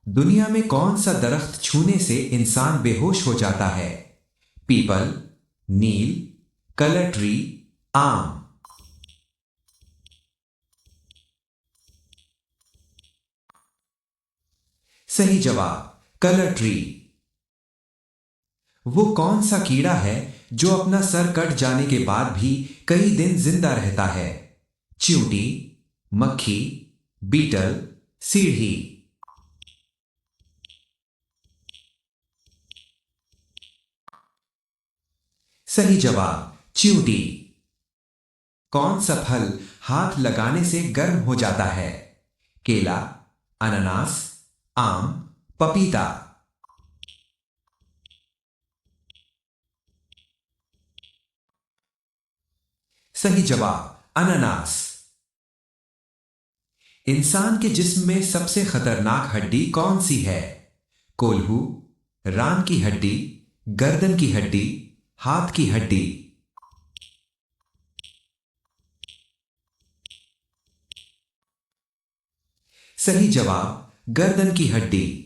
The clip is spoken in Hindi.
दुनिया में कौन सा दरख्त छूने से इंसान बेहोश हो जाता है? पीपल, नील, कलर ट्री, आम। सही जवाब, कलर ट्री। वो कौन सा कीड़ा है जो अपना सर कट जाने के बाद भी कई दिन जिंदा रहता है? चींटी, मक्खी, बीटल, सीढ़ी। सही जवाब, चींटी। कौन सा फल हाथ लगाने से गर्म हो जाता है? केला, अनानास, आम, पपीता। सही जवाब, अनानास। इंसान के जिस्म में सबसे खतरनाक हड्डी कौन सी है? कोल्हू, रान की हड्डी, गर्दन की हड्डी, हाथ की हड्डी। सही जवाब, गर्दन की हड्डी।